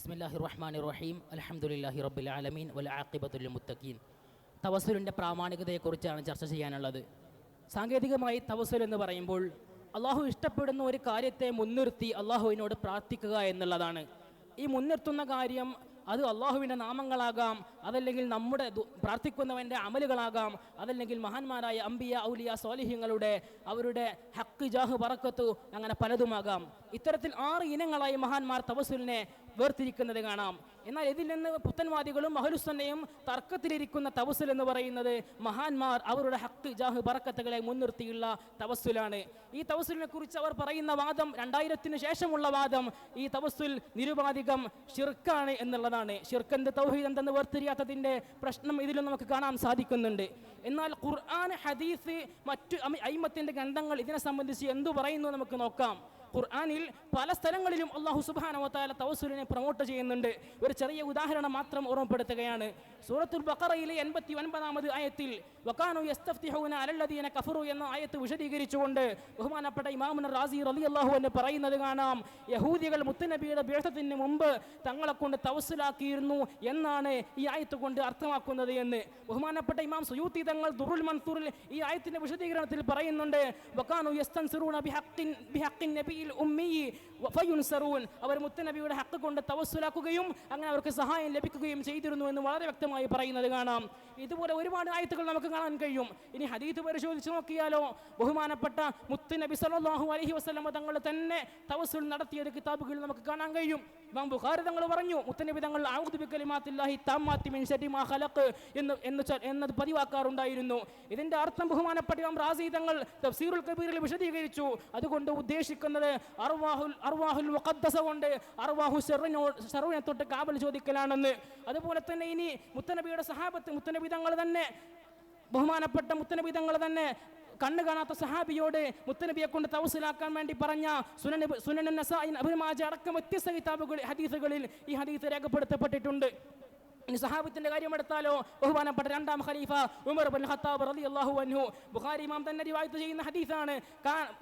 ബിസ്മില്ലാഹിർ റഹ്മാനിർ റഹീം അൽഹംദുലില്ലാഹി റബ്ബിൽ ആലമീൻ വൽ ആഖിബത്തുൽ ലിൽമുത്തഖീൻ. തവസ്സുലിൻ്റെ പ്രാമാണികതയെക്കുറിച്ചാണ് ചർച്ച ചെയ്യാനുള്ളത്. സാങ്കേതികമായി തവസ്സുൽ എന്ന് പറയുമ്പോൾ അള്ളാഹു ഇഷ്ടപ്പെടുന്ന ഒരു കാര്യത്തെ മുൻനിർത്തി അള്ളാഹുവിനോട് പ്രാർത്ഥിക്കുക എന്നുള്ളതാണ്. ഈ മുൻനിർത്തുന്ന കാര്യം അത് അള്ളാഹുവിൻ്റെ നാമങ്ങളാകാം, അതല്ലെങ്കിൽ നമ്മുടെ പ്രാർത്ഥിക്കുന്നവൻ്റെ അമലുകളാകാം, അതല്ലെങ്കിൽ മഹാന്മാരായ അംബിയ ഔലിയ സ്വാലിഹ്യങ്ങളുടെ അവരുടെ ഹക്ക് ജാഹ് ബറക്കത്ത് അങ്ങനെ പലതുമാകാം. ഇത്തരത്തിൽ 6 ഇനങ്ങളായി മഹാന്മാർ തവസ്സുലിനെ വേർതിരിക്കുന്നത് കാണാം. എന്നാൽ ഇതിൽ നിന്ന് പുത്തൻവാദികളും അഹ്ലുസുന്നയും തർക്കത്തിലിരിക്കുന്ന തവസ്സുൽ എന്ന് പറയുന്നത് മഹാന്മാർ അവരുടെ ഹക്ക് ജാഹ് ബറക്കത്തുകളെ മുൻനിർത്തിയുള്ള തവസ്സുലാണ്. ഈ തവസ്സുലിനെ കുറിച്ച് അവർ പറയുന്ന വാദം, 2000-ന് ശേഷമുള്ള വാദം, ഈ തവസ്സുൽ നിരുപാധികം ഷിർക്കാണ് എന്നുള്ളതാണ്. ഷിർക്ക് എന്ത് തൗഹീദ് എന്തെന്ന് വേർതിരിയാത്തതിൻ്റെ പ്രശ്നം ഇതിലും നമുക്ക് കാണാൻ സാധിക്കുന്നുണ്ട്. എന്നാൽ ഖുർആൻ, ഹദീസ്, മറ്റു അയിമത്തിൻ്റെ ഗ്രന്ഥങ്ങൾ ഇതിനെ സംബന്ധിച്ച് എന്തു പറയുന്നു നമുക്ക് നോക്കാം. ഖുർആനിൽ പല സ്ഥലങ്ങളിലും അല്ലാഹു സുബ്ഹാനഹു വ തആല തവസ്സുലിനെ പ്രൊമോട്ട് ചെയ്യുന്നുണ്ട്. ഒരു ചെറിയ ഉദാഹരണം മാത്രം ഓർമ്മപ്പെടുത്തുകയാണ്. സൂറത്തുൽ ബഖറയിലെ 89-ാമത് ആയത്തിൽ വകാനു യസ്തഫ്തിഹൂന അലല്ലദീന കഫറു എന്ന ആയത്ത് വിശദീകരിച്ചുകൊണ്ട് ബഹുമാനപ്പെട്ട ഇമാം റാസി റളിയല്ലാഹു അൻഹു പറയുന്നത് കാണാം, യഹൂദികൾ മുത്തുനബിയുടെ ബിഅ്സത്തിന് മുമ്പ് തങ്ങളെ കൊണ്ട് തവസ്സുലാക്കിയിരുന്നു എന്നാണ് ഈ ആയത്ത് കൊണ്ട് അർത്ഥമാക്കുന്നത് എന്ന് ബഹുമാനപ്പെട്ട ഇമാം സുയൂത്തി തങ്ങൾ ദുറുൽ മൻസൂറിൽ ഈ ആയത്തിന്റെ വിശദീകരണത്തിൽ പറയുന്നുണ്ട്. വകാനു യസ്തൻസിറൂന ബിഹഖിൻ നബിയിൽ ഉമ്മി ഫയുൻസറൂൻ, അവർ മുത്തുനബിയുടെ ഹക്ക് കൊണ്ട് തവസ്സുലാക്കുകയും അങ്ങനെ അവർക്ക് സഹായം ലഭിക്കുകയും ചെയ്തിരുന്നു എന്ന് വളരെ വ്യക്തമായി പറയുന്നത് കാണാം. ഇതുപോലെ ഒരുപാട് ആയത്തുകൾ നമുക്ക് കാണാൻ കഴിയും. ഇനി ഹദീത്ത് പരിശോധിച്ച് നോക്കിയാലോ, ബഹുമാനപ്പെട്ട മുത്തുനബി സല്ലല്ലാഹു അലൈഹി വസല്ലം തങ്ങൾ തന്നെ തവസ്സുൽ നടത്തിയ കിതാബുകളിൽ നമുക്ക് കാണാൻ കഴിയും. ഇമാം ബുഖാരി തങ്ങൾ പറഞ്ഞു, മുത്തുനബി തങ്ങൾ അഊദു ബികലിമാത്തില്ലാഹി തമ്മാത്തി മിൻ ശർരി മാ ഖലഖ് എന്നത് പതിവാക്കാറുണ്ടായിരുന്നു. ഇതിന്റെ അർത്ഥം ബഹുമാനപ്പെട്ട ഇമാം റാസി തങ്ങൾ തഫ്സീറുൽ കബീറിൽ വിശദീകരിച്ചു. അതുകൊണ്ട് ഉദ്ദേശിക്കുന്നത് അർവാഹുൽ മുഖദ്ദസ കൊണ്ട് അർവാഹു ശർറിനെ തൊട്ട് കാബൽ ചോദിക്കലാണെന്ന്. അതുപോലെ തന്നെ ഇനി മുത്തനബിയുടെ സഹാബത്ത്, മുത്തനബി തങ്ങൾ തന്നെ, ബഹുമാനപ്പെട്ട മുത്തനബി തങ്ങൾ തന്നെ കണ്ണ് കാണാത്ത സഹാബിയോട് മുത്തനബിയെ കൊണ്ട് തവസ്സുലാക്കാൻ വേണ്ടി പറഞ്ഞ സുനൻ നസാഇ, ഇബ്നു മാജ അടക്കം വ്യത്യസ്ത കിതാബുകൾ ഹദീസുകളിൽ ഈ ഹദീസ് രേഖപ്പെടുത്തപ്പെട്ടിട്ടുണ്ട്. ഇനി സഹാബത്തിന്റെ കാര്യം എടുത്താലോ, ബഹുമാനപ്പെട്ട 2-ാം ഖലീഫ ഉമർ ഇബ്നുൽ ഖത്താബ് റളിയല്ലാഹു അൻഹു, ബുഖാരി ഇമാം തന്നെ റിവായത്ത് ചെയ്യുന്ന ഹദീസാണ്,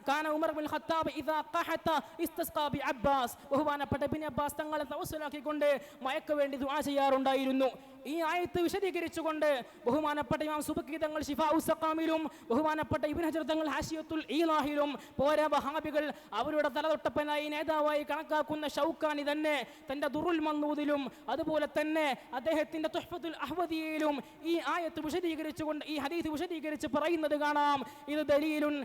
കാന ഉമർ ഇബ്നുൽ ഖത്താബ് ഇദാ ഖഹത ഇസ്തസ്ഖാ ബി അബ്ബാസ്, ബഹുമാനപ്പെട്ട ഇബ്നു അബ്ബാസ് തങ്ങളെ തവസ്സുലാക്കിക്കൊണ്ട് മയക്ക് വേണ്ടി ദുആ ചെയ്യാറുണ്ടായിരുന്നു. ഈ ആയത്ത് വിശദീകരിച്ചുകൊണ്ട് ബഹുമാനപ്പെട്ട ഇമാം സുബക്കി തങ്ങൾ ശിഫാഉസ് സഖാമിലും ബഹുമാനപ്പെട്ട ഇബ്നു ഹജർ തങ്ങൾ ഹാശിയത്തുൽ ഈലാഹിലും പോരാ വഹാബികൾ അവരുടെ തലതൊട്ടപ്പനായി നേതാവായി കണക്കാക്കുന്ന ഷൗക്കാനി തന്നെ തന്റെ ദുറുൽ മൻദൂദിലും അതുപോലെ തന്നെ അദ്ദേഹത്തിന്റെ തുഹ്ഫത്തുൽ അഹ്വദിയയിലും ഈ ആയത്ത് വിശദീകരിച്ചുകൊണ്ട് ഈ ഹദീസ് വിശദീകരിച്ച് പറയുന്നത് കാണാം. ഇത് ദലീലുൻ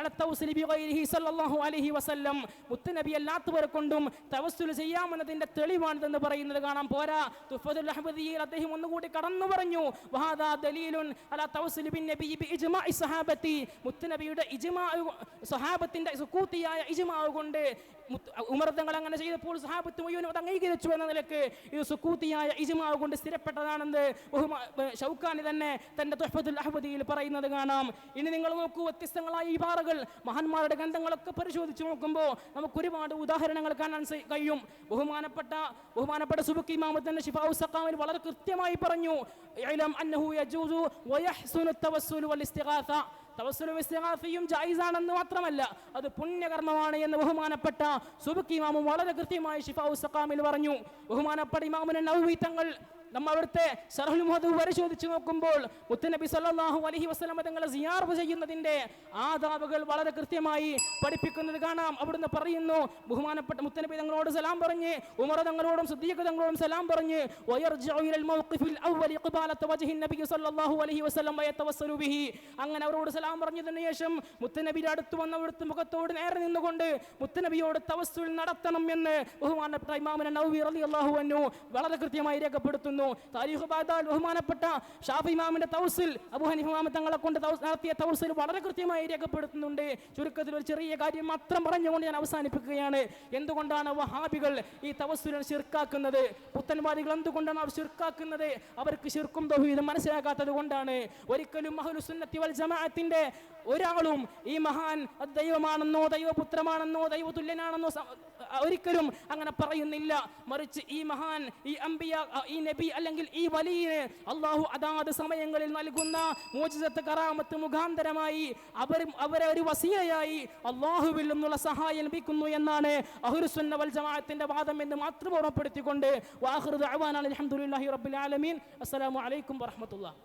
അല തവസ്സുൽ ബിഗൈരിഹി സല്ലല്ലാഹു അലൈഹി വസല്ലം, മുത്തുനബി അല്ലാത്തവരെ കൊണ്ടും തവസ്സുൽ ചെയ്യാമെന്നതിന്റെ തെളിവാണെന്ന് പറയുന്നത് കാണാം. പോരാ, തുഹ്ഫത്തുൽ അഹ്വദിയയിൽ അദ്ദേഹം ഒന്നുകൂടി കടന്നു പറഞ്ഞു, വഹാദാ ദലീലുൻ അല തവസ്സുൽ ബിന്നബി ബിഇജ്മാഇ സഹാബത്തി, മുത്തുനബിയുടെ ഇജ്മാ, സഹാബത്തിന്റെ സുകൂത്തിയായ ഇജ്മാ കൊണ്ട് ഉമർ തങ്ങൾ അങ്ങനെ ചെയ്തപ്പോൾ സഹാബത്ത് മുഴുവനും അത് അംഗീകരിച്ചു എന്ന നിലക്ക് ഇത് സുകൂത്തിയായ ഇജ്മാ കൊണ്ട് സ്ഥിരപ്പെട്ടതാണെന്ന് ഷൗക്കാനി തന്നെ തന്റെ തുഹ്ഫത്തുൽ അഹ്വദിയിൽ പറയുന്നത് കാണാം. ഇനി നിങ്ങൾ നോക്കൂ, വ്യത്യസ്തങ്ങളായ ഈ പാറകൾ മഹാന്മാരുടെ ഗ്രന്ഥങ്ങളൊക്കെ പരിശോധിച്ച് നോക്കുമ്പോൾ നമുക്ക് ഒരുപാട് ഉദാഹരണങ്ങൾ കാണാൻ കഴിയും. ബഹുമാനപ്പെട്ട സുബക്കി ഇമാം തന്നെ ശിഫാഉസ് സഖാമിൽ വളരെ കൃത്യമായി പറഞ്ഞു, ഇഅലം അന്നഹു യജൂസു വയഹ്സുനു തവസ്സുൽ വൽ ഇസ്തിഗാസ, തവസ്സുലും ഇസ്തിഗാസയും ജായിസാണെന്ന് മാത്രമല്ല അത് പുണ്യകർമ്മമാണ് എന്ന് ബഹുമാനപ്പെട്ട സുബക്കി ഇമാം വളരെ കൃത്യമായി ശിഫാഉസ് സഖാമിൽ പറഞ്ഞു. ബഹുമാനപ്പെട്ട ഇമാം നവവി തങ്ങൾ നമ്മൾ അവിടുത്തെ ശർഹുൽ മുഹദ്ദബ് പരിശോധിച്ച് നോക്കുമ്പോൾ മുത്തുനബി സല്ലല്ലാഹു അലൈഹി വസല്ലം തങ്ങളെ സിയാറത്ത് ചെയ്യുന്നതിന്റെ ആദാബുകൾ വളരെ കൃത്യമായി പഠിപ്പിക്കുന്നത് കാണാം. അവിടുന്ന് പറയുന്നു, ബഹുമാനപ്പെട്ട മുത്തുനബി തങ്ങളോട് സലാം പറഞ്ഞ് ഉമർ തങ്ങളോടും സിദ്ദീഖ് തങ്ങളോടും സലാം പറഞ്ഞ് വയർജിഉ ഇലൽ മൗഖിഫിൽ അവ്വലി ഖിബാലത വജ്ഹി നബി സല്ലല്ലാഹു അലൈഹി വസല്ലം വയതവസ്സലു ബിഹി, അങ്ങനെ അവരോട് സലാം പറഞ്ഞതിന് ശേഷം മുത്തുനബിയുടെ അടുത്ത് വന്ന അവിടുത്തെ മുഖത്തോട് നേരെ നിന്നുകൊണ്ട് മുത്തുനബിയോട് തവസ്സുൽ നടത്തണം എന്ന് ബഹുമാനപ്പെട്ട ഇമാം നവവി റളിയല്ലാഹു അൻഹു വളരെ കൃത്യമായി രേഖപ്പെടുത്തുന്നു. താരീഖ് ബഗ്ദാദ് ബഹുമാനപ്പെട്ട ഷാഫി ഇമാമിന്റെ തവസ്സുൽ, അബൂ ഹനീഫ ഇമാം തങ്ങളെ കൊണ്ട് നടത്തിയ തവസ്സുൽ വളരെ കൃത്യമായി രേഖപ്പെടുത്തുന്നുണ്ട്. ചുരുക്കത്തിൽ ഒരു ചെറിയ കാര്യം മാത്രം പറഞ്ഞുകൊണ്ട് ഞാൻ അവസാനിപ്പിക്കുകയാണ്. എന്തുകൊണ്ടാണ് വഹാബികൾ ഈ തവസ്സുലിനെ ശിർക്കാക്കുന്നത്? പുത്തൻവാദികൾ എന്തുകൊണ്ടാണ് അവർ ശിർക്കാക്കുന്നത്? അവർക്ക് ശിർക്കും തൗഹീദും മനസ്സിലാക്കാത്തത് കൊണ്ടാണ്. ഒരിക്കലും അഹ്ലുസ് സുന്നത്തി വൽ ജമാഅത്തിന്റെ ഒരാളും ഈ മഹാൻ ദൈവമാണെന്നോ ദൈവപുത്രമാണെന്നോ ദൈവതുല്യനാണെന്നോ ഒരിക്കലും അങ്ങനെ പറയുന്നില്ല. മറിച്ച് ഈ മഹാൻ, ഈ അംബിയ, ഈ നബി അല്ലെങ്കിൽ ഈ വലിയ അള്ളാഹു അതാത് സമയങ്ങളിൽ നൽകുന്ന മോചിസത്ത് കറാമത്ത് മുഖാന്തരമായി അവരെ ഒരു വസീലയായി അള്ളാഹുവിൽ നിന്നുള്ള സഹായം ലഭിക്കുന്നു എന്നാണ് അഹ്ലുസുന്ന വൽ ജമാഅത്തിന്റെ വാദം എന്ന് മാത്രം ഓർമ്മപ്പെടുത്തിക്കൊണ്ട് വാഖിറു ദഅവാനാ അൽഹംദുലില്ലാഹി റബ്ബിൽ ആലമീൻ. അസ്സലാമു അലൈക്കും വറഹ്മത്തുള്ളാഹി.